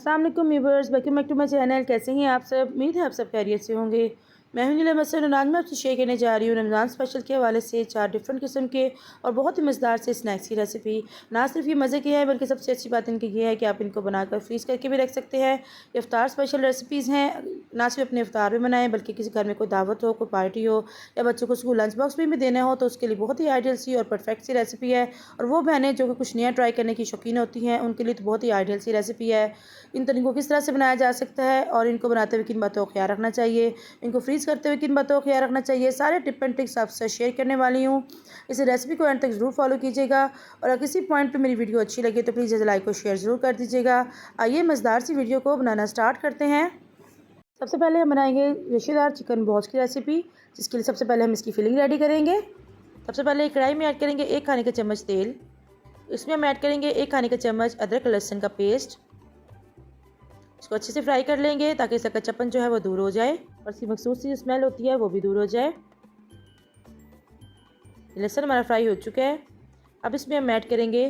अस्सलाम वालेकुम viewers, welcome back to my channel. कैसे हैं आप सब? उम्मीद है आप सब खैरियत से होंगे। मैं हूं नीलम हसन और आज मैं आपसे शेयर करने जा रही हूँ रमज़ान स्पेशल के हवाले से 4 डिफरेंट किस्म के और बहुत ही मज़ेदार से स्नैक्स की रेसिपी। ना सिर्फ ये मज़े की है बल्कि सबसे अच्छी बात इनकी ये है कि आप इनको बनाकर फ्रीज़ करके भी रख सकते हैं। इफ्तार स्पेशल रेसिपीज़ हैं, ना सिर्फ अपने इफ्तार में बनाएं बल्कि किसी घर में कोई दावत हो, कोई पार्टी हो या बच्चों को स्कूल लंच बॉक्स में भी देना हो तो उसके लिए बहुत ही आइडियल सी और परफेक्ट सी रेसिपी है। और वो बहनें जो कि कुछ नया ट्राई करने की शौकीन होती हैं उनके लिए तो बहुत ही आइडियल सी रेसिपी है। इन तरीकों को किस तरह से बनाया जा सकता है और इनको बनाते हुए किन बातों का ख्याल रखना चाहिए, इनको फ्रीज़ करते हुए किन बातों का ख्याल रखना चाहिए, सारे टिप एंड ट्रिक्स आपसे शेयर करने वाली हूँ। इस रेसिपी को एंड तक ज़रूर फॉलो कीजिएगा और अगर किसी पॉइंट पे मेरी वीडियो अच्छी लगे तो प्लीज़ लाइक और शेयर ज़रूर कर दीजिएगा। आइए मज़ेदार सी वीडियो को बनाना स्टार्ट करते हैं। सबसे पहले हम बनाएंगे रेशेदार चिकन बॉल्स की रेसिपी, जिसके लिए सबसे पहले हम इसकी फिलिंग रेडी करेंगे। सबसे पहले एक कढ़ाई में ऐड करेंगे 1 खाने का चम्मच तेल। इसमें हम ऐड करेंगे 1 खाने का चम्मच अदरक लहसुन का पेस्ट। इसको अच्छे से फ्राई कर लेंगे ताकि इसका कच्चापन जो है वो दूर हो जाए और इसकी मखसूस सी स्मेल होती है वो भी दूर हो जाए। लहसुन हमारा फ्राई हो चुका है। अब इसमें हम ऐड करेंगे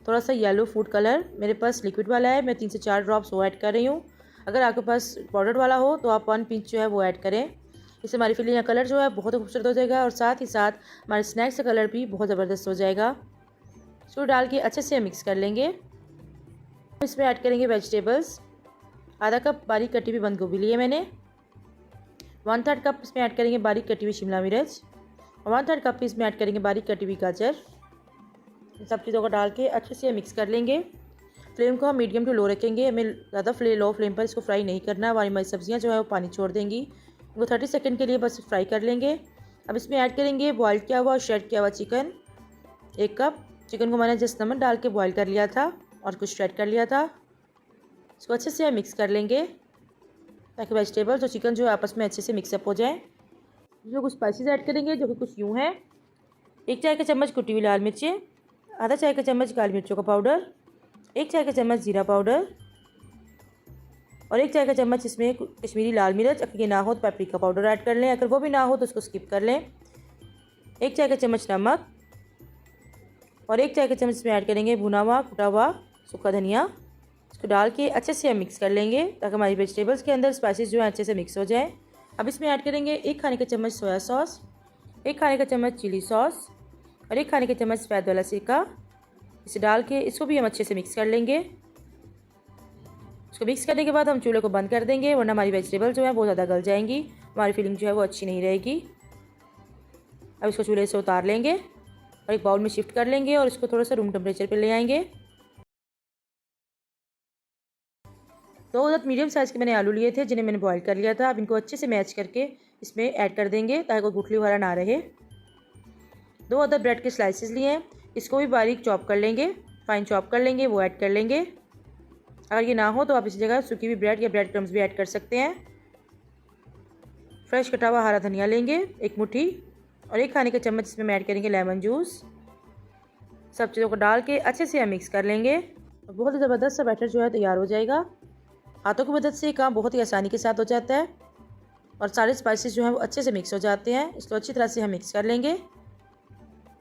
थोड़ा सा येलो फूड कलर। मेरे पास लिक्विड वाला है, मैं 3 से 4 ड्रॉप्स वो ऐड कर रही हूँ। अगर आपके पास पाउडर वाला हो तो आप 1 पिंच जो है वो ऐड करें। इससे हमारी फिलिंग का कलर जो है बहुत खूबसूरत हो जाएगा और साथ ही साथ हमारे स्नैक्स का कलर भी बहुत ज़बरदस्त हो जाएगा। इसको डाल के अच्छे से मिक्स कर लेंगे। इसमें ऐड करेंगे वेजिटेबल्स। आधा कप बारीक कटी हुई बंद गोभी ली है मैंने। 1/3 कप इसमें ऐड करेंगे बारीक कटी हुई शिमला मिर्च और 1/3 कप इसमें ऐड करेंगे बारीक कटी हुई गाजर। इन सब चीज़ों को डाल के अच्छे से मिक्स कर लेंगे। फ्लेम को हम मीडियम टू लो रखेंगे, हमें ज़्यादा लो फ्लेम पर इसको फ्राई नहीं करना, हमारी सब्जियां जो है वो पानी छोड़ देंगी। इनको 30 सेकंड के लिए बस फ्राई कर लेंगे। अब इसमें ऐड करेंगे बॉयल किया हुआ और श्रेड किया हुआ चिकन 1 कप। चिकन को मैंने जस्ट नमक डाल के बॉयल कर लिया था और कुछ श्रेड कर लिया था। इसको अच्छे से मिक्स कर लेंगे ताकि वेजिटेबल्स और चिकन जो है आपस में अच्छे से मिक्सअप हो जाए। जो कुछ स्पाइसेस ऐड करेंगे जो कि कुछ यूँ हैं। 1 चाय का चम्मच कुटी हुई लाल मिर्चें, आधा चाय का चम्मच काली मिर्चों का पाउडर, 1 चाय का चम्मच जीरा पाउडर और 1 चाय का चम्मच इसमें कश्मीरी लाल मिर्च। अगर ये ना हो तो पेपरिका पाउडर ऐड कर लें, अगर वो भी ना हो तो उसको स्किप कर लें। 1 चाय का चम्मच नमक और 1 चाय का चम्मच इसमें ऐड करेंगे भुना हुआ कुटा हुआ सूखा धनिया। इसको डाल के अच्छे से हम मिक्स कर लेंगे ताकि हमारी वेजिटेबल्स के अंदर स्पाइसेस जो है अच्छे से मिक्स हो जाए। अब इसमें ऐड करेंगे 1 खाने का चम्मच सोया सॉस, 1 खाने का चम्मच चिली सॉस और 1 खाने का चम्मच सफ़ेद वाला सिरका। इसे डाल के इसको भी हम अच्छे से मिक्स कर लेंगे। इसको मिक्स करने के बाद हम चूल्हे को बंद कर देंगे वरना हमारी वेजिटेबल जो है बहुत ज़्यादा गल जाएंगी, हमारी फीलिंग जो है वो अच्छी नहीं रहेगी। अब इसको चूल्हे से उतार लेंगे और एक बाउल में शिफ्ट कर लेंगे और इसको थोड़ा सा रूम टेम्परेचर पर ले आएंगे। 2 अदद मीडियम साइज़ के मैंने आलू लिए थे जिन्हें मैंने बॉईल कर लिया था। अब इनको अच्छे से मैच करके इसमें ऐड कर देंगे ताकि कोई गुठली वगैरह ना रहे। 2 अदद ब्रेड के स्लाइसेस लिए हैं, इसको भी बारीक चॉप कर लेंगे, फाइन चॉप कर लेंगे, वो ऐड कर लेंगे। अगर ये ना हो तो आप इस जगह सूखी हुई ब्रेड या ब्रेड क्रम्स भी ऐड कर सकते हैं। फ्रेश कटा हुआ हरा धनिया लेंगे 1 मुट्ठी और 1 खाने का चम्मच इसमें ऐड करेंगे लेमन जूस। सब चीज़ों को डाल के अच्छे से हम मिक्स कर लेंगे और बहुत ही ज़बरदस्त सा बैटर जो है तैयार हो जाएगा। हाथों की मदद से काम बहुत ही आसानी के साथ हो जाता है और सारे स्पाइसेस जो हैं वो अच्छे से मिक्स हो जाते हैं। इसको अच्छी तरह से हम मिक्स कर लेंगे।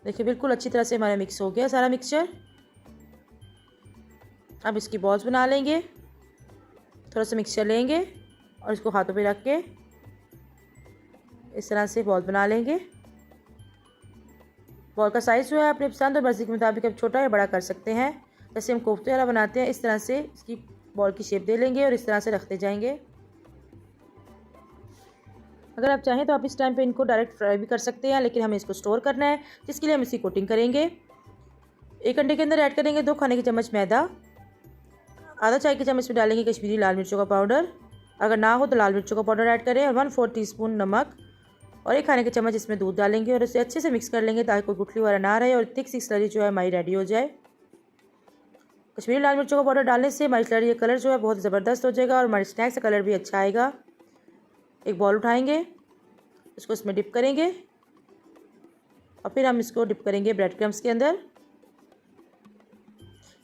देखिए बिल्कुल अच्छी तरह से हमारा मिक्स हो गया सारा मिक्सचर। अब इसकी बॉल्स बना लेंगे। थोड़ा सा मिक्सचर लेंगे और इसको हाथों पे रख के इस तरह से बॉल बना लेंगे। बॉल का साइज़ जो है अपनी पसंद और मर्ज़ी के मुताबिक अब छोटा या बड़ा कर सकते हैं। जैसे हम कोफ्ते वाला बनाते हैं इस तरह से इसकी बॉल की शेप दे लेंगे और इस तरह से रखते जाएंगे। अगर आप चाहें तो आप इस टाइम पे इनको डायरेक्ट फ्राई भी कर सकते हैं, लेकिन हमें इसको स्टोर करना है जिसके लिए हम इसकी कोटिंग करेंगे। 1 अंडे के अंदर ऐड करेंगे 2 खाने के चम्मच मैदा, आधा चाय के चम्मच में डालेंगे कश्मीरी लाल मिर्चों का पाउडर, अगर ना हो तो लाल मिर्चों का पाउडर ऐड करें और 1/4 टीस्पून नमक और 1 खाने के चम्मच इसमें दूध डालेंगे और इसे अच्छे से मिक्स कर लेंगे ताकि कोई गुठली वगैरह ना रहे और थिक सी स्लरी जो है हमारी रेडी हो जाए। कश्मीरी लाल मिर्चों का पाउडर डालने से हमारी स्लरी का कलर जो है बहुत ज़बरदस्त हो जाएगा और हमारे स्नैक्स का कलर भी अच्छा आएगा। एक बॉल उठाएंगे, इसको इसमें डिप करेंगे और फिर हम इसको डिप करेंगे ब्रेड क्रम्स के अंदर।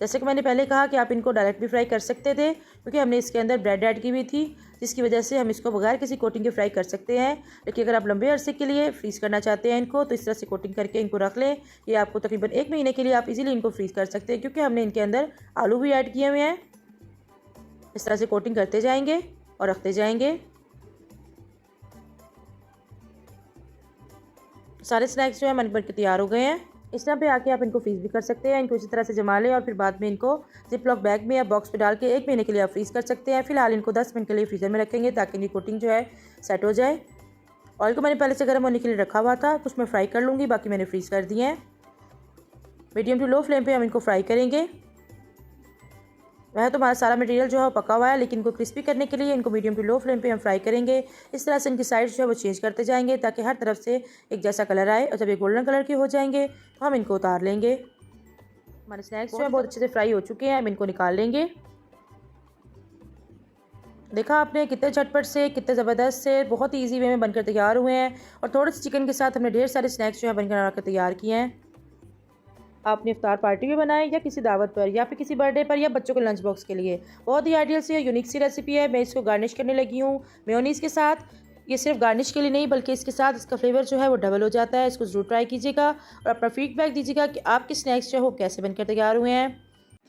जैसे कि मैंने पहले कहा कि आप इनको डायरेक्ट भी फ्राई कर सकते थे क्योंकि हमने इसके अंदर ब्रेड ऐड की हुई थी, जिसकी वजह से हम इसको बगैर किसी कोटिंग के फ्राई कर सकते हैं। लेकिन अगर आप लंबे अरसे के लिए फ्रीज़ करना चाहते हैं इनको तो इस तरह से कोटिंग करके इनको रख लें। ये आपको तकरीबन 1 महीने के लिए आप इजीली इनको फ्रीज़ कर सकते हैं क्योंकि हमने इनके अंदर आलू भी ऐड किए हुए हैं। इस तरह से कोटिंग करते जाएंगे और रखते जाएंगे। सारे स्नैक्स जो है मन बनकर तैयार हो गए हैं। इस तरह पे आके आप इनको फ्रीज़ भी कर सकते हैं। इनको इसी तरह से जमा लें और फिर बाद में इनको जिप लॉक बैग में या बॉक्स पे डाल के 1 महीने के लिए आप फ्रीज़ कर सकते हैं। फिलहाल इनको 10 मिनट के लिए फ्रीज़र में रखेंगे ताकि इनकी कोटिंग जो है सेट हो जाए। ऑयल को मैंने पहले से गर्म होने के लिए रखा हुआ था, कुछ मैं फ्राई कर लूँगी, बाकी मैंने फ्रीज़ कर दिए हैं। मीडियम टू लो फ्लेम पे हम इनको फ्राई करेंगे। वह तो हमारा सारा मटेरियल जो है पका हुआ है, लेकिन इनको क्रिस्पी करने के लिए इनको मीडियम टू लो फ्लेम पे हम फ्राई करेंगे। इस तरह से इनकी साइड जो है वो चेंज करते जाएंगे ताकि हर तरफ से एक जैसा कलर आए, और जब ये गोल्डन कलर के हो जाएंगे तो हम इनको उतार लेंगे। हमारे स्नैक्स जो है बहुत अच्छे से फ्राई हो चुके हैं, हम इनको निकाल लेंगे। देखा आपने कितने झटपट से, कितने ज़बरदस्त से, बहुत ही ईजी वे में बनकर तैयार हुए हैं। और थोड़े से चिकन के साथ हमने ढेर सारे स्नैक्स जो है बनकर तैयार किए हैं। आपने इफ्तार पार्टी में बनाए या किसी दावत पर या फिर किसी बर्थडे पर या बच्चों के लंच बॉक्स के लिए, बहुत ही आइडियल सी यूनिक सी रेसिपी है। मैं इसको गार्निश करने लगी हूँ मेयोनीज़ के साथ। ये सिर्फ गार्निश के लिए नहीं बल्कि इसके साथ इसका फ्लेवर जो है वो डबल हो जाता है। इसको ज़रूर ट्राई कीजिएगा और अपना फीडबैक दीजिएगा कि आपके स्नैक्स जो है वो कैसे बनकर तैयार हुए हैं।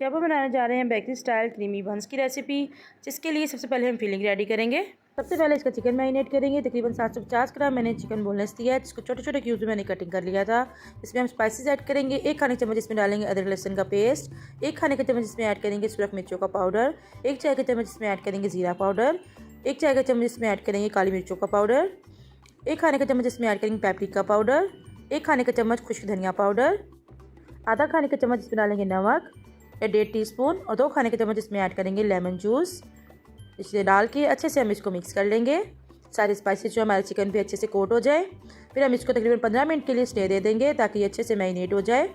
जब हम बनाने जा रहे हैं बेकरी स्टाइल क्रीमी बंस की रेसिपी, जिसके लिए सबसे पहले हम फिलिंग रेडी करेंगे। सबसे पहले इसका चिकन मैरिनेट करेंगे। तकरीबन 750 ग्राम मैंने चिकन बोनलेस दिया है, जिसको छोटे छोटे क्यूब्स में मैंने कटिंग कर लिया था। इसमें हम स्पाइसेस ऐड करेंगे। 1 खाने चम्मच इसमें डालेंगे अदरक लहसुन का पेस्ट। 1 खाने का चम्मच इसमें ऐड करेंगे सुरख मिर्चों का पाउडर। 1 चाय का चम्मच इसमें ऐड करेंगे ज़ीरा पाउडर। 1 चाय का चम्मच इसमें ऐड करेंगे काली मिर्चों का पाउडर। 1 खाने का चम्मच इसमें ऐड करेंगे पेपरिका पाउडर। 1 खाने का चम्मच खुश्क धनिया पाउडर। आधा खाने का चम्मच इसमें डालेंगे नमक या 1.5 टीस्पून, और 2 खाने के चम्मच इसमें ऐड करेंगे लेमन जूस। इसे डाल के अच्छे से हम इसको मिक्स कर लेंगे। सारे स्पाइसेस जो हमारे चिकन पे अच्छे से कोट हो जाए। फिर हम इसको तकरीबन 15 मिनट के लिए स्टे दे देंगे ताकि ये अच्छे से मैरिनेट हो जाए।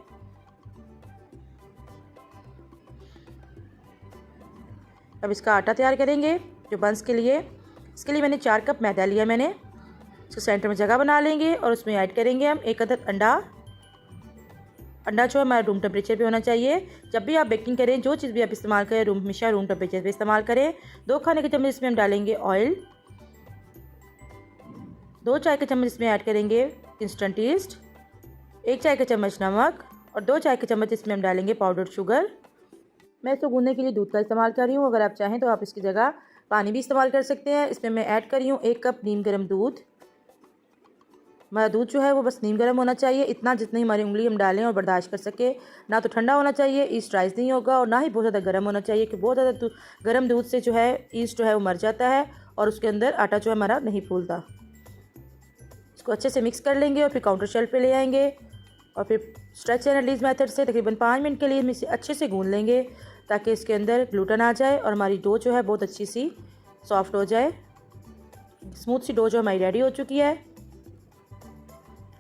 अब इसका आटा तैयार करेंगे जो बंस के लिए। इसके लिए मैंने 4 कप मैदा लिया। मैंने इसको सेंटर में जगह बना लेंगे और उसमें ऐड करेंगे हम 1 अदद अंडा। अंडा जो हमारा रूम टेम्परेचर पे होना चाहिए। जब भी आप बेकिंग करें, जो चीज़ भी आप इस्तेमाल करें, हमेशा रूम टेम्परेचर पे इस्तेमाल करें। 2 खाने के चम्मच इसमें हम डालेंगे ऑयल। 2 चाय के चम्मच इसमें ऐड करेंगे इंस्टेंट ईस्ट। 1 चाय का चम्मच नमक और 2 चाय के चम्मच इसमें हम डालेंगे पाउडर शुगर। मैं इसको गूंदने के लिए दूध का इस्तेमाल कर रही हूँ। अगर आप चाहें तो आप इसकी जगह पानी भी इस्तेमाल कर सकते हैं। इसमें मैं ऐड कर रही हूँ 1 कप नीम गर्म दूध। हमारा दूध जो है वो बस नीम गर्म होना चाहिए, इतना जितनी हमारी उंगली हम डालें और बर्दाश्त कर सके। ना तो ठंडा होना चाहिए, ईस्ट राइज नहीं होगा, और ना ही बहुत ज़्यादा गर्म होना चाहिए कि बहुत ज़्यादा गर्म दूध से जो है ईस्ट जो है वो मर जाता है और उसके अंदर आटा जो है हमारा नहीं फूलता। इसको अच्छे से मिक्स कर लेंगे और फिर काउंटर शेल्फ पे ले आएंगे और फिर स्ट्रेच एंड रिलीज मेथड से तकरीबन 5 मिनट के लिए हम इसे अच्छे से गूंद लेंगे ताकि इसके अंदर ग्लूटेन आ जाए और हमारी डो जो है बहुत अच्छी सी सॉफ्ट हो जाए। स्मूथ सी डो जो हमारी रेडी हो चुकी है।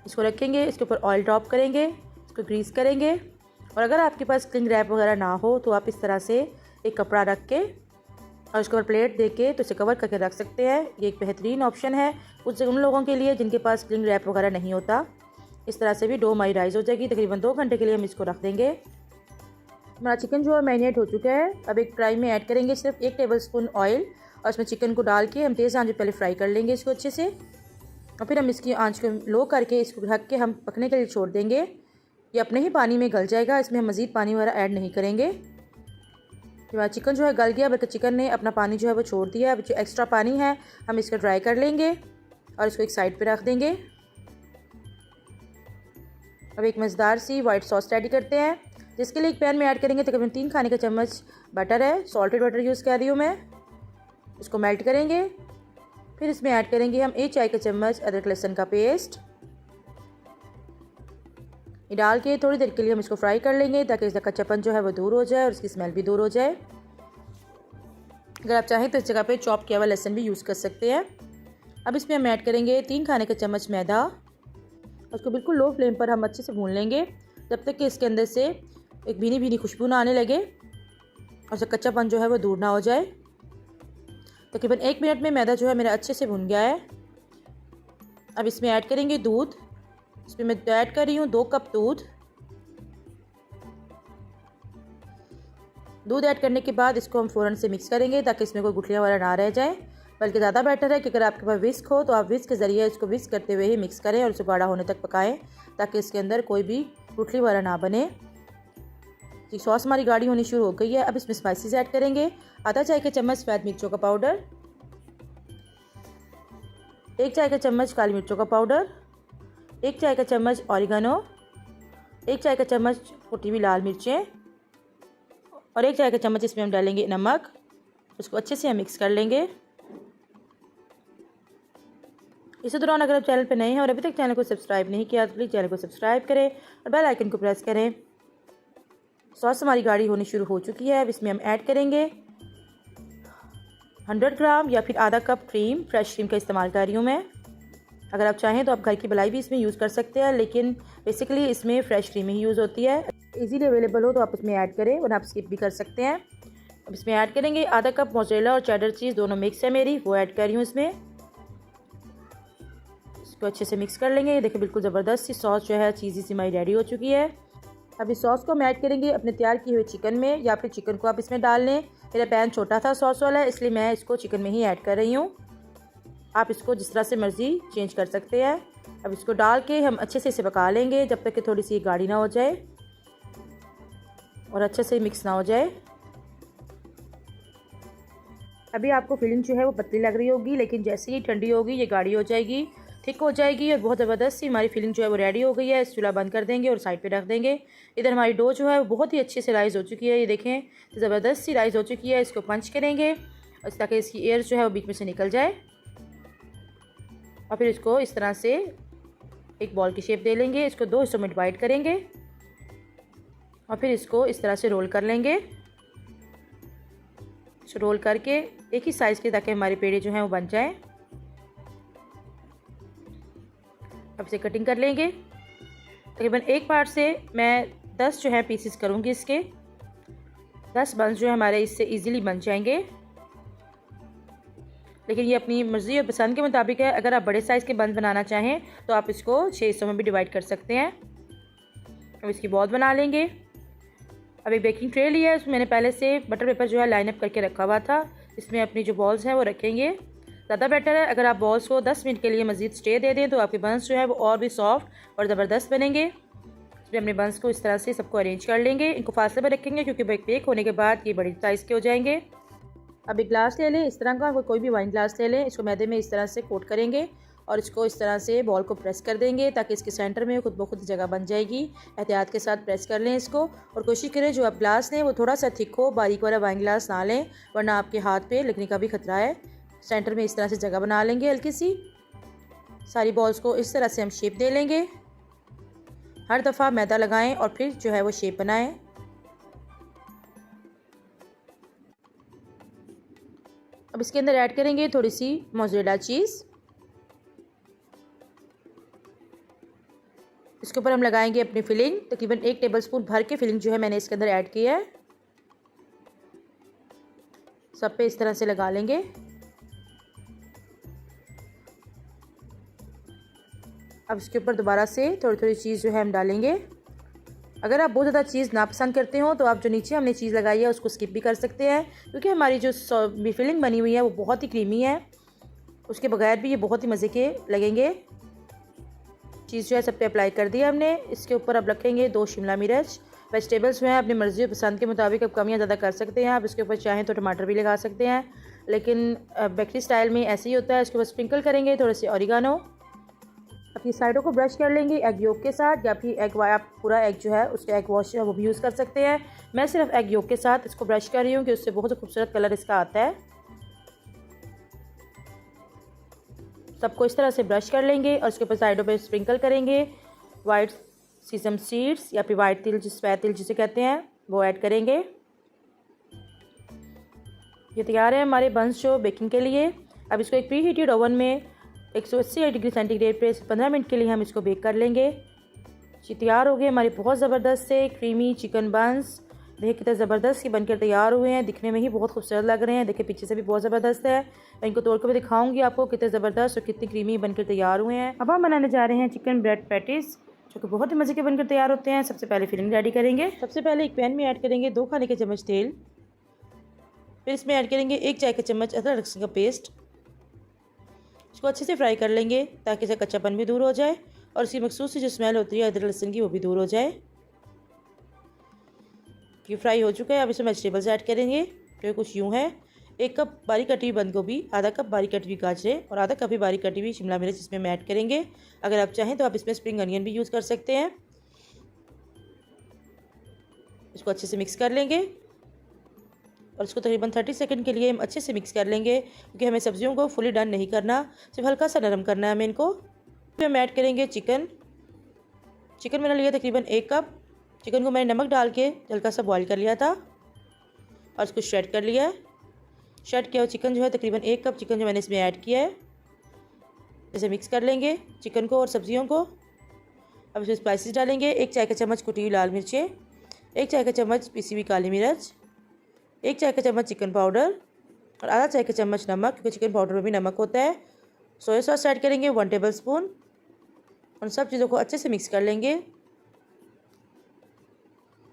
इसको रखेंगे, इसके ऊपर ऑयल ड्रॉप करेंगे, इसको ग्रीस करेंगे, और अगर आपके पास क्लिंग रैप वगैरह ना हो तो आप इस तरह से एक कपड़ा रख के और उसके ऊपर प्लेट दे के तो इसे कवर करके रख सकते हैं। ये एक बेहतरीन ऑप्शन है उन लोगों के लिए जिनके पास क्लिंग रैप वगैरह नहीं होता। इस तरह से भी डो हमारी राइज हो जाएगी। तकरीबन 2 घंटे के लिए हम इसको रख देंगे। हमारा चिकन जो है मैरिनेट हो चुका है। अब एक कढ़ाई में ऐड करेंगे सिर्फ 1 टेबलस्पून ऑयल और इसमें चिकन को डाल के हम तेज़ आंच पे पहले फ्राई कर लेंगे इसको अच्छे से, और फिर हम इसकी आंच को लो करके इसको ढक के हम पकने के लिए छोड़ देंगे। ये अपने ही पानी में गल जाएगा, इसमें हम मज़ीद पानी वगैरह ऐड नहीं करेंगे। हमारा चिकन जो है गल गया, बल्कि चिकन ने अपना पानी जो है वो छोड़ दिया। अब जो एक्स्ट्रा पानी है हम इसको ड्राई कर लेंगे और इसको एक साइड पे रख देंगे। अब एक मज़ेदार सी वाइट सॉस रेडी करते हैं, जिसके लिए एक पैन में ऐड करेंगे तकरीबन 3 खाने का चम्मच बटर है। सॉल्टेड बटर यूज़ कर रही हूँ मैं। इसको मेल्ट करेंगे, फिर इसमें ऐड करेंगे हम 1 चाय का चम्मच अदरक लहसुन का पेस्ट। ये डाल के थोड़ी देर के लिए हम इसको फ्राई कर लेंगे ताकि इसका कच्चापन जो है वो दूर हो जाए और इसकी स्मेल भी दूर हो जाए। अगर आप चाहें तो इस जगह पे चॉप किया हुआ लहसुन भी यूज़ कर सकते हैं। अब इसमें हम ऐड करेंगे 3 खाने का चम्मच मैदा। उसको बिल्कुल लो फ्लेम पर हम अच्छे से भून लेंगे जब तक कि इसके अंदर से एक भीनी भीनी खुशबू ना आने लगे और उसका कच्चापन जो है वो दूर ना हो जाए। तकरीबन 1 मिनट में मैदा जो है मेरा अच्छे से भुन गया है। अब इसमें ऐड करेंगे दूध। इसमें मैं ऐड कर रही हूँ 2 कप दूध। दूध ऐड करने के बाद इसको हम फ़ौरन से मिक्स करेंगे ताकि इसमें कोई गुठलियाँ वगैरह ना रह जाए। बल्कि ज़्यादा बेटर है कि अगर आपके पास विस्क हो तो आप विस्क के ज़रिए इसको विस्क करते हुए ही मिक्स करें और इसे गाढ़ा होने तक पकाएं ताकि इसके अंदर कोई भी गुठली वगैरह ना बने। जी सॉस हमारी गाढ़ी होनी शुरू हो गई है। अब इसमें स्पाइसेस ऐड करेंगे। आधा चाय का चम्मच सफ़ेद मिर्चों का पाउडर, 1 चाय का चम्मच काली मिर्चों का पाउडर, 1 चाय का चम्मच ऑरिगेनो, 1 चाय का चम्मच कुटी हुई लाल मिर्चें और 1 चाय का चम्मच इसमें हम डालेंगे नमक। उसको अच्छे से हम मिक्स कर लेंगे। इसी दौरान अगर आप चैनल पर नए हैं और अभी तक चैनल को सब्सक्राइब नहीं किया तो प्लीज़ चैनल को सब्सक्राइब करें और बेल आइकन को प्रेस करें। सॉस हमारी गाढ़ी होनी शुरू हो चुकी है। अब इसमें हम ऐड करेंगे 100 ग्राम या फिर आधा कप क्रीम। फ्रेश क्रीम का इस्तेमाल कर रही हूँ मैं। अगर आप चाहें तो आप घर की मलाई भी इसमें यूज़ कर सकते हैं, लेकिन बेसिकली इसमें फ़्रेश क्रीम ही यूज़ होती है। इजीली अवेलेबल हो तो आप इसमें ऐड करें वरना आप स्किप भी कर सकते हैं। अब इसमें ऐड करेंगे आधा कप मोज़रेला और चेडर चीज़, दोनों मिक्स है मेरी, वो ऐड कर रही हूँ इसमें। इसको अच्छे से मिक्स कर लेंगे। ये देखिए बिल्कुल ज़बरदस्त सी सॉस जो है चीज़ी सी हमारी रेडी हो चुकी है। अब इस सॉस को हम ऐड करेंगे अपने तैयार किए हुए चिकन में, या फिर चिकन को आप इसमें डाल लें। मेरा पैन छोटा था सॉस वाला, इसलिए मैं इसको चिकन में ही ऐड कर रही हूँ। आप इसको जिस तरह से मर्ज़ी चेंज कर सकते हैं। अब इसको डाल के हम अच्छे से इसे पका लेंगे जब तक कि थोड़ी सी गाढ़ी ना हो जाए और अच्छे से मिक्स ना हो जाए। अभी आपको फीलिंग जो है वो पतली लग रही होगी, लेकिन जैसे ही ठंडी होगी ये गाढ़ी हो जाएगी, थिक हो जाएगी और बहुत ज़बरदस्त सी हमारी फीलिंग जो है वो रेडी हो गई है। इस चूल्हा बंद कर देंगे और साइड पे रख देंगे। इधर हमारी डो जो है वो बहुत ही अच्छे से राइज़ हो चुकी है। ये देखें ज़बरदस्त सी राइज़ हो चुकी है। इसको पंच करेंगे ताकि इसकी एयर जो है वो बीच में से निकल जाए और फिर इसको इस तरह से एक बॉल की शेप दे लेंगे। इसको 2 हिस्सों में डिवाइड करेंगे और फिर इसको इस तरह से रोल कर लेंगे। इसको रोल करके एक ही साइज़ के ताकि हमारे पेड़े जो हैं वो बन जाएं। अब इसे कटिंग कर लेंगे। तकरीबन एक पार्ट से मैं 10 जो है पीसेस करूँगी। इसके 10 बंस जो है हमारे इससे इजीली बन जाएंगे, लेकिन ये अपनी मर्ज़ी और पसंद के मुताबिक है। अगर आप बड़े साइज़ के बंस बनाना चाहें तो आप इसको 6 हिस्सों में भी डिवाइड कर सकते हैं। अब इसकी बॉल बना लेंगे। अब एक बेकिंग ट्रे लिया है, उसमें मैंने पहले से बटर पेपर जो है लाइन अप करके रखा हुआ था। इसमें अपनी जो बॉल्स हैं वो रखेंगे। ज़्यादा बेटर है अगर आप बॉल्स को 10 मिनट के लिए मज़ीद स्टे दे दें तो आपके बंस जो है वो और भी सॉफ्ट और ज़बरदस्त बनेंगे। इसमें अपने बंस को इस तरह से सबको अरेंज कर लेंगे। इनको फासले पर रखेंगे क्योंकि बेक होने के बाद ये बड़ी साइज़ के हो जाएंगे। अब एक ग्लास ले लें इस तरह का, कोई भी वाइन ग्लास ले लें। इसको मैदे में इस तरह से कोट करेंगे और इसको इस तरह से बॉल को प्रेस कर देंगे ताकि इसके सेंटर में खुद ब खुद जगह बन जाएगी। एहतियात के साथ प्रेस कर लें इसको और कोशिश करें जो आप ग्लास लें वो थोड़ा सा थिक हो, बारीक वाला वाइन ग्लास ना लें वरना आपके हाथ पे लगने का भी खतरा है। सेंटर में इस तरह से जगह बना लेंगे हल्की सी। सारी बॉल्स को इस तरह से हम शेप दे लेंगे। हर दफ़ा मैदा लगाएं और फिर जो है वो शेप बनाएं। अब इसके अंदर ऐड करेंगे थोड़ी सी मोज़रेला चीज़। इसके ऊपर हम लगाएंगे अपनी फिलिंग। तकरीबन 1 टेबलस्पून भर के फिलिंग जो है मैंने इसके अंदर ऐड की है। सब पे इस तरह से लगा लेंगे। अब इसके ऊपर दोबारा से थोड़ी थोड़ी चीज़ जो है हम डालेंगे। अगर आप बहुत ज़्यादा चीज़ नापसंद करते हो तो आप जो नीचे हमने चीज़ लगाई है उसको स्किप भी कर सकते हैं, क्योंकि हमारी जो फिलिंग बनी हुई है वो बहुत ही क्रीमी है। उसके बगैर भी ये बहुत ही मज़े के लगेंगे। चीज़ जो है सब पे अप्लाई कर दिया हमने। इसके ऊपर अब रखेंगे 2 शिमला मिर्च। वेजिटेबल्स जो हैं अपनी मर्ज़ी और पसंद के मुताबिक अब कमियाँ ज़्यादा कर सकते हैं। आप इसके ऊपर चाहें तो टमाटर भी लगा सकते हैं, लेकिन बेकरी स्टाइल में ऐसे ही होता है। इसके ऊपर स्प्रिंकल करेंगे थोड़े से ऑरिगानो। अपनी साइडों को ब्रश कर लेंगे एग योक के साथ, या फिर आप पूरा एग जो है उसका एग वॉश है वो भी यूज़ कर सकते हैं। मैं सिर्फ एग योक के साथ इसको ब्रश कर रही हूँ कि उससे बहुत खूबसूरत कलर इसका आता है। सबको इस तरह से ब्रश कर लेंगे और उसके ऊपर साइडों पे स्प्रिंकल करेंगे वाइट सीसम सीड्स या फिर वाइट तिल, सफ़ेद तिल जिसे कहते हैं, वो ऐड करेंगे। ये तैयार है हमारे बंस जो बेकिंग के लिए। अब इसको एक प्री हीटेड ओवन में 180 डिग्री सेंटीग्रेड पे 15 मिनट के लिए हम इसको बेक कर लेंगे। ये तैयार हो गए हमारे बहुत ज़बरदस्त से क्रीमी चिकन बंस। देखिए कितने ज़बरदस्त ही बनकर तैयार हुए हैं, दिखने में ही बहुत खूबसूरत लग रहे हैं। देखिए पीछे से भी बहुत ज़बरदस्त है। मैं इनको तोड़ कर भी दिखाऊंगी आपको कितने ज़बरदस्त और कितनी क्रीमी बनकर तैयार हुए हैं। अब हम बनाने जा रहे हैं चिकन ब्रेड पैटीज़, जो कि बहुत ही मज़े के बनकर तैयार होते हैं। सबसे पहले फिलिंग रेडी करेंगे। सबसे पहले एक पैन में ऐड करेंगे 2 खाने के चम्मच तेल। फिर इसमें ऐड करेंगे 1 चाय का चम्मच अदरक लहसुन का पेस्ट। इसको अच्छे से फ्राई कर लेंगे ताकि इसका कच्चापन भी दूर हो जाए और इसकी मखसूस सी जो स्मेल होती है अदरक लहसुन की वो भी दूर हो जाए। ये फ्राई हो चुका है। अब इसमें वेजिटेबल्स ऐड करेंगे जो कुछ यूँ है। 1 कप बारीक कटी हुई बंद गोभी, आधा कप बारीक कटी हुई गाजरें और आधा कप ही बारीक कटी हुई शिमला मिर्च इसमें हम ऐड करेंगे। अगर आप चाहें तो आप इसमें स्प्रिंग अनियन भी यूज़ कर सकते हैं। इसको अच्छे से मिक्स कर लेंगे और इसको तकरीबन 30 सेकंड के लिए हम अच्छे से मिक्स कर लेंगे, क्योंकि हमें सब्जियों को फुली डन नहीं करना, सिर्फ हल्का सा नरम करना है हमें इनको। फिर हम ऐड करेंगे चिकन। चिकन मैंने लिया तकरीबन 1 कप। चिकन को मैंने नमक डाल के हल्का सा बॉईल कर लिया था और इसको श्रेड कर लिया है। श्रेड किया हुआ चिकन जो है तकरीबन 1 कप चिकन जो मैंने इसमें ऐड किया है। इसे मिक्स कर लेंगे चिकन को और सब्जियों को। अब इसमें स्पाइसेस डालेंगे। 1 चाय का चम्मच कुटी हुई लाल मिर्चें, 1 चाय का चम्मच पिसी हुई काली मिर्च, 1 चाय का चम्मच चिकन पाउडर और आधा चाय का चम्मच नमक, क्योंकि चिकन पाउडर में भी नमक होता है। सोया सॉस ऐड करेंगे 1 टेबल स्पून। उन सब चीज़ों को अच्छे से मिक्स कर लेंगे।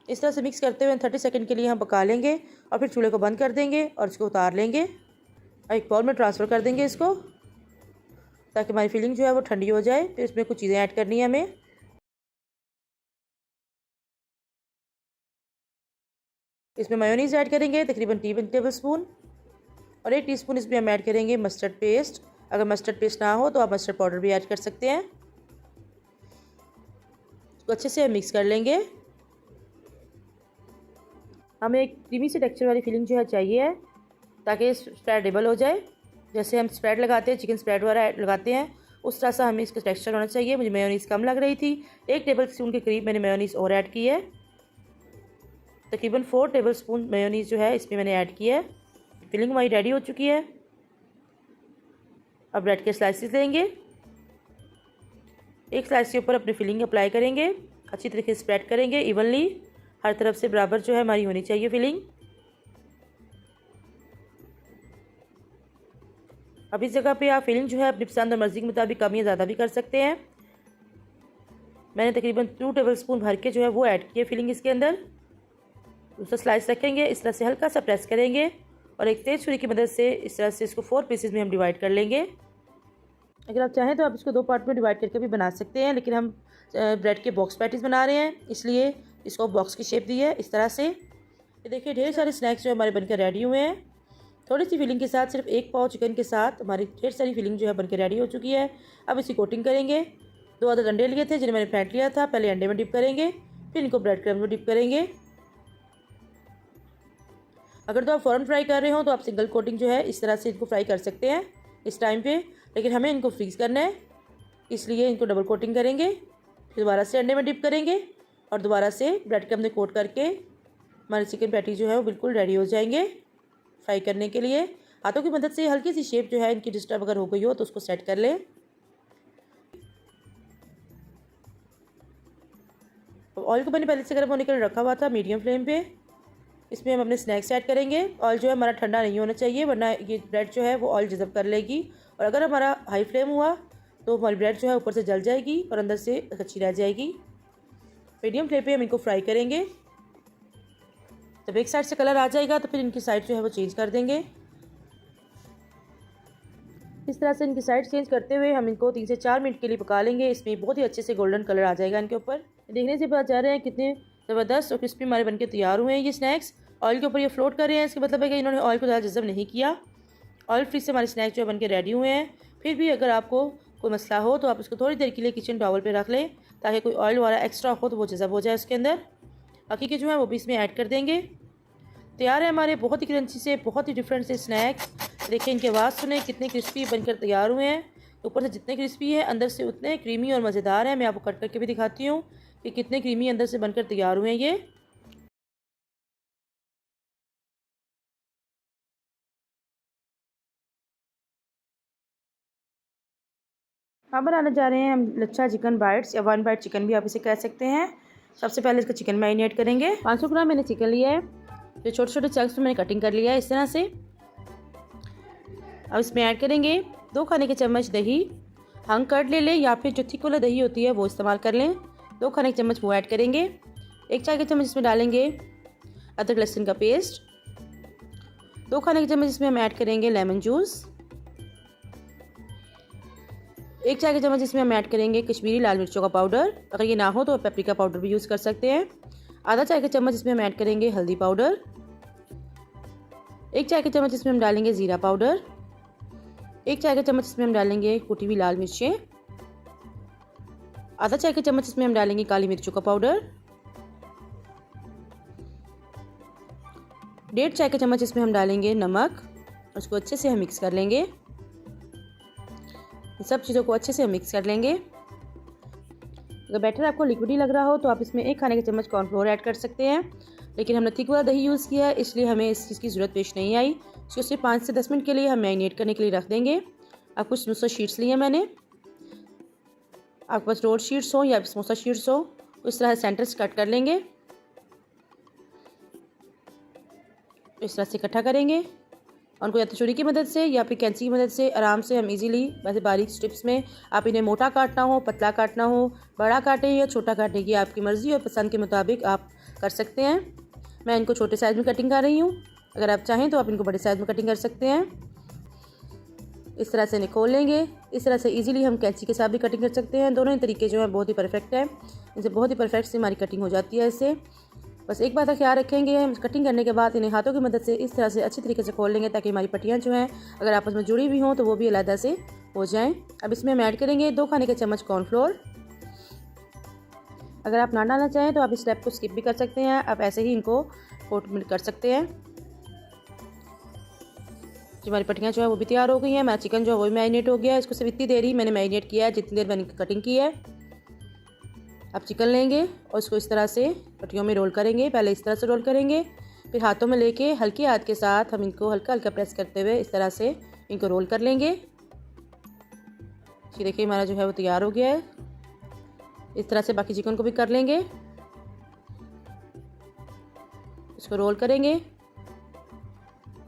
इस तरह से मिक्स करते हुए 30 सेकंड के लिए हम पका लेंगे और फिर चूल्हे को बंद कर देंगे और इसको उतार लेंगे और एक बाउल में ट्रांसफ़र कर देंगे इसको, ताकि हमारी फिलिंग जो है वो ठंडी हो जाए। फिर इसमें कुछ चीज़ें ऐड करनी है हमें। इसमें मेयोनीज़ ऐड करेंगे तकरीबन 3 टेबल स्पून और 1 टीस्पून इसमें हम ऐड करेंगे मस्टर्ड पेस्ट। अगर मस्टर्ड पेस्ट ना हो तो आप मस्टर्ड पाउडर भी ऐड कर सकते हैं। इसको अच्छे से मिक्स कर लेंगे। हमें एक क्रीमी से टेक्सचर वाली फिलिंग जो है चाहिए, ताकि स्प्रेडेबल हो जाए। जैसे हम स्प्रेड लगाते हैं, चिकन स्प्रेड वाला लगाते हैं, उस तरह से हमें इसका टेक्सचर होना चाहिए। मुझे मेयोनीज़ कम लग रही थी, 1 टेबल स्पून के करीब मैंने मेयोनीज़ और ऐड की है। तकरीबन 4 टेबल स्पून मेयोनीज़ जो है इसमें मैंने ऐड की है। फिलिंग हमारी रेडी हो चुकी है। अब ब्रेड के स्लाइसेस लेंगे, एक स्लाइस के ऊपर अपनी फिलिंग अप्लाई करेंगे, अच्छी तरीके से स्प्रेड करेंगे इवनली, हर तरफ से बराबर जो है हमारी होनी चाहिए फिलिंग। अब इस जगह पे आप फिलिंग जो है अपनी पसंद और मर्ज़ी के मुताबिक कम या ज़्यादा भी कर सकते हैं। मैंने तकरीबन 2 टेबल स्पून भर के जो है वो ऐड किया फिलिंग इसके अंदर। दूसरा स्लाइस रखेंगे, इस तरह से हल्का सा प्रेस करेंगे और एक तेज़ छुरी की मदद से इस तरह से इसको 4 पीसेस में हम डिवाइड कर लेंगे। अगर आप चाहें तो आप इसको 2 पार्ट में डिवाइड करके भी बना सकते हैं, लेकिन हम ब्रेड के बॉक्स पैटीज़ बना रहे हैं, इसलिए इसको बॉक्स की शेप दी है इस तरह से। ये देखिए ढेर सारे स्नैक्स जो हमारे बनकर रेडी हुए हैं। थोड़ी सी फिलिंग के साथ, सिर्फ 1 पाव चिकन के साथ हमारी ढेर सारी फिलिंग जो है बनकर रेडी हो चुकी है। अब इसकी कोटिंग करेंगे। 2 अदद अंडे लिए थे जिन्हें मैंने फेंट लिया था, पहले अंडे में डिप करेंगे, फिर इनको ब्रेड क्रम्ब में डिप करेंगे। अगर तो आप फ़ौरन फ्राई कर रहे हो तो आप सिंगल कोटिंग जो है इस तरह से इनको फ्राई कर सकते हैं इस टाइम पे, लेकिन हमें इनको फ्रीज़ करना है, इसलिए इनको डबल कोटिंग करेंगे। फिर दोबारा से अंडे में डिप करेंगे और दोबारा से ब्रेड क्रम्ब में कोट करके हमारे चिकन पैटी जो है वो बिल्कुल रेडी हो जाएंगे फ्राई करने के लिए। हाथों की मदद से हल्की सी शेप जो है इनकी डिस्टर्ब अगर हो गई हो तो उसको सेट कर लें। ऑयल को मैंने पहले से गर्म होने के लिए रखा हुआ था मीडियम फ्लेम पे। इसमें हम अपने स्नैक्स ऐड करेंगे। ऑयल जो है हमारा ठंडा नहीं होना चाहिए, वरना ये ब्रेड जो है वो ऑयल जज़ब कर लेगी, और अगर हमारा हाई फ्लेम हुआ तो हमारी ब्रेड जो है ऊपर से जल जाएगी और अंदर से कच्ची रह जाएगी। मीडियम फ्लेम पे हम इनको फ्राई करेंगे। जब एक साइड से कलर आ जाएगा तो फिर इनकी साइड जो है वो चेंज कर देंगे। इस तरह से इनकी साइड चेंज करते हुए हम इनको 3 से 4 मिनट के लिए पका लेंगे। इसमें बहुत ही अच्छे से गोल्डन कलर आ जाएगा इनके ऊपर। देखने से पता चल रहे हैं कितने ज़बरदस्त और क्रिस्पी हमारे बनके तैयार हुए हैं ये स्नैक्स। ऑयल के ऊपर ये फ्लोट कर रहे हैं, इसका मतलब है कि इन्होंने ऑयल को ज़्यादा जज़ब नहीं किया। ऑयल फ्री से हमारे स्नैक्स जो है बनके रेडी हुए हैं। फिर भी अगर आपको कोई मसला हो तो आप इसको थोड़ी देर के लिए किचन टॉवल पे रख लें, ताकि कोई ऑयल वाला एक्स्ट्रा हो तो वो जज़ब हो जाए उसके अंदर। बाकी के जो है वो भी इसमें ऐड कर देंगे। तैयार है हमारे बहुत ही क्रंची से, बहुत ही डिफरेंट से स्नैक्स। देखिए इनकी आवाज़ सुने कितने क्रिस्पी बनकर तैयार हुए हैं। ऊपर से जितने क्रिस्पी है अंदर से उतने क्रीमी और मज़ेदार हैं। मैं आपको कट करके भी दिखाती हूँ कि कितने क्रीमी अंदर से बनकर तैयार हुए हैं ये। हम बनाने जा रहे हैं हम लच्छा चिकन बाइट्स, या 1 बाइट चिकन भी आप इसे कह सकते हैं। सबसे पहले इसका चिकन मैरिनेट करेंगे। 500 ग्राम मैंने चिकन लिया है, जो छोटे छोटे चंक्स में मैंने कटिंग कर लिया है इस तरह से। अब इसमें ऐड करेंगे 2 खाने के चम्मच दही। हंग कर्ड ले लें या फिर जो थिक वाला दही होती है वो इस्तेमाल कर लें। 2 खाने के चम्मच वो ऐड करेंगे। 1 चाय के चम्मच इसमें डालेंगे अदरक लहसुन का पेस्ट। 2 खाने के चम्मच इसमें हम ऐड करेंगे लेमन जूस। 1 चाय के चम्मच इसमें हम ऐड करेंगे कश्मीरी लाल मिर्चों का पाउडर। अगर ये ना हो तो पेपरिका पाउडर भी यूज़ कर सकते हैं। आधा चाय का चम्मच इसमें हम ऐड करेंगे हल्दी पाउडर। 1 चाय का चम्मच इसमें हम डालेंगे ज़ीरा पाउडर। 1 चाय का चम्मच इसमें हम डालेंगे कुटी हुई लाल मिर्चें। आधा चाय का चम्मच इसमें हम डालेंगे काली मिर्चों का पाउडर। 1.5 चाय का चम्मच इसमें हम डालेंगे नमक। उसको अच्छे से हम मिक्स कर लेंगे। सब चीज़ों को अच्छे से हम मिक्स कर लेंगे। अगर बैटर आपको लिक्विडी लग रहा हो तो आप इसमें 1 खाने का चम्मच कॉर्नफ्लोर ऐड कर सकते हैं, लेकिन हमने थिक वाला दही यूज़ किया है इसलिए हमें इस चीज़ की ज़रूरत पेश नहीं आई। इसको सिर्फ 5 से 10 मिनट के लिए हम मैरिनेट करने के लिए रख देंगे। अब कुछ समोसा शीट्स लिए मैंने, आपके पास रोल शीट्स हो या समोसा शीट्स हो, उस तरह सेंटर से कट कर लेंगे। इस तरह से इकट्ठा करेंगे और उनको या तो छुरी की मदद से या फिर कैंची की मदद से आराम से हम इजीली वैसे बारीक स्ट्रिप्स में, आप इन्हें मोटा काटना हो, पतला काटना हो, बड़ा काटें या छोटा काटने की आपकी मर्ज़ी और पसंद के मुताबिक आप कर सकते हैं। मैं इनको छोटे साइज़ में कटिंग कर रही हूँ, अगर आप चाहें तो आप इनको बड़े साइज़ में कटिंग कर सकते हैं। इस तरह से इन्हें खोल लेंगे। इस तरह से इजीली हम कैंची के साथ भी कटिंग कर सकते हैं। दोनों ही तरीके जो है बहुत ही परफेक्ट है, इनसे बहुत ही परफेक्ट से हमारी कटिंग हो जाती है। इससे बस एक बात का ख्याल रखेंगे, हम कटिंग करने के बाद इन्हें हाथों की मदद से इस तरह से अच्छी तरीके से खोल लेंगे ताकि हमारी पट्टियाँ जो हैं अगर आपस में जुड़ी हुई हों तो वो भी अलग से हो जाएं। अब इसमें हम ऐड करेंगे 2 खाने के चम्मच कॉर्नफ्लोर। अगर आप ना डालना चाहें तो आप इस स्टेप को स्किप भी कर सकते हैं, आप ऐसे ही इनको कोट कर सकते हैं। जो हमारी पट्टियाँ जो है वो भी तैयार हो गई हैं। हमारा चिकन जो है वो भी मैरिनेट हो गया है। इसको सिर्फ इतनी देर ही मैंने मैरिनेट किया है जितनी देर मैंने कटिंग की है। अब चिकन लेंगे और इसको इस तरह से पट्टियों में रोल करेंगे। पहले इस तरह से रोल करेंगे, फिर हाथों में लेके हल्के हाथ के साथ हम इनको हल्का हल्का प्रेस करते हुए इस तरह से इनको रोल कर लेंगे। ये देखिए हमारा जो है वो तैयार हो गया है। इस तरह से बाकी चिकन को भी कर लेंगे। इसको रोल करेंगे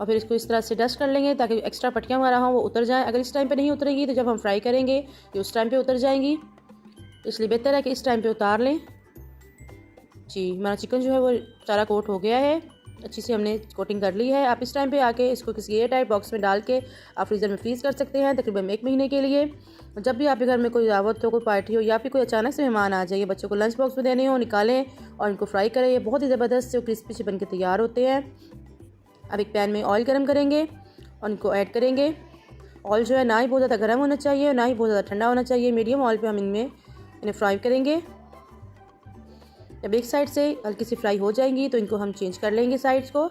और फिर इसको इस तरह से डस्ट कर लेंगे ताकि एक्स्ट्रा पट्टियाँ हमारा हो वो उतर जाएँ। अगर इस टाइम पे नहीं उतरेंगी तो जब हम फ्राई करेंगे ये उस टाइम पे उतर जाएंगी, इसलिए बेहतर है कि इस टाइम पे उतार लें। जी हमारा चिकन जो है वो सारा कोट हो गया है, अच्छी से हमने कोटिंग कर ली है। आप इस टाइम पे आके इसको किसी एयर टाइट बॉक्स में डाल के आप फ्रीज़र में फ्रीज़ कर सकते हैं तकरीबन 1 महीने के लिए। जब भी आपके घर में कोई दावत हो, कोई पार्टी हो या फिर कोई अचानक से मेहमान आ जाए, बच्चों को लंच बॉक्स में देने हो, निकालें और इनको फ्राई करें। ये बहुत ही ज़बरदस्त से क्रिस्पी से बन के तैयार होते हैं। अब एक पैन में ऑयल गर्म करेंगे और इनको ऐड करेंगे। ऑयल जो है ना ही बहुत ज़्यादा गर्म होना चाहिए और ना ही बहुत ज़्यादा ठंडा होना चाहिए, मीडियम ऑयल पे हम इन्हें फ्राई करेंगे। जब एक साइड से हल्की सी फ्राई हो जाएंगी तो इनको हम चेंज कर लेंगे साइड्स को।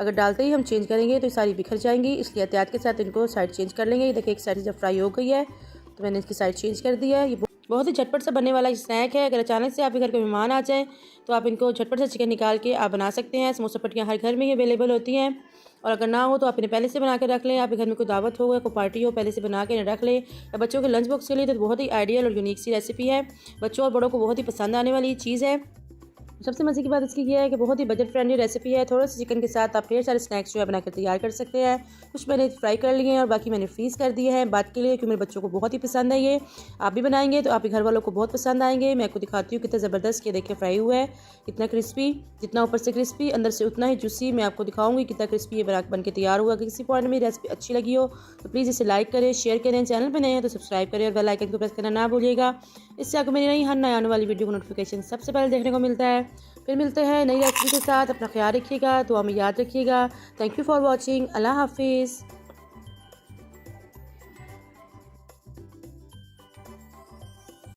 अगर डालते ही हम चेंज करेंगे तो ये सारी बिखर जाएंगी, इसलिए एहतियात के साथ इनको साइड चेंज कर लेंगे। ये देखिए एक साइड जब फ्राई हो गई है तो मैंने इसकी साइड चेंज कर दिया है। ये बहुत ही झटपट से बनने वाला स्नैक है। अगर अचानक से आपके घर के मेहमान आ जाएँ तो आप इनको झटपट से चिकन निकाल के आप बना सकते हैं। समोसा पट्टियाँ हर घर में ही अवेलेबल होती हैं और अगर ना हो तो आप इन्हें पहले से बना के रख लें। आपके घर में कोई दावत हो या कोई पार्टी हो, पहले से बना के इन्हें रख लें। या बच्चों के लंच बॉक्स के लिए तो बहुत ही आइडियल और यूनिक सी रेसिपी है, बच्चों और बड़ों को बहुत ही पसंद आने वाली चीज़ है। सबसे मज़े की बात इसकी ये है कि बहुत ही बजट फ्रेंडली रेसिपी है। थोड़ा सा चिकन के साथ आप ढेर सारे स्नैक्स जो है बनाकर तैयार कर सकते हैं। कुछ मैंने फ्राई कर लिए हैं और बाकी मैंने फ्रीज़ कर दिए हैं बात के लिए, क्योंकि मेरे बच्चों को बहुत ही पसंद है। ये आप भी बनाएंगे तो आपके घर वालों को बहुत पसंद आएंगे। मैं आपको दिखाती हूँ कितना ज़बरदस्त ये देखिए फ्राई हुआ है, कितना क्रिस्पी, जितना ऊपर से क्रिस्पी अंदर से उतना ही जूसी। मैं आपको दिखाऊंगी कितना क्रिस्पी ये बन के तैयार हुआ। किसी पॉइंट में रेसिपी अच्छी लगी हो तो प्लीज़ इसे लाइक करें, शेयर करें, चैनल पर नए हैं तो सब्सक्राइब करें और बेल आइकन को प्रेस करना ना भूलिएगा। इससे आपको मेरी हर नई आने वाली वीडियो को नोटिफिकेशन सबसे पहले देखने को मिलता है। फिर मिलते हैं नई रेसिपी के साथ। अपना ख्याल रखिएगा, दुआ में याद रखिएगा। Thank you for watching. अल्लाह हाफिज़।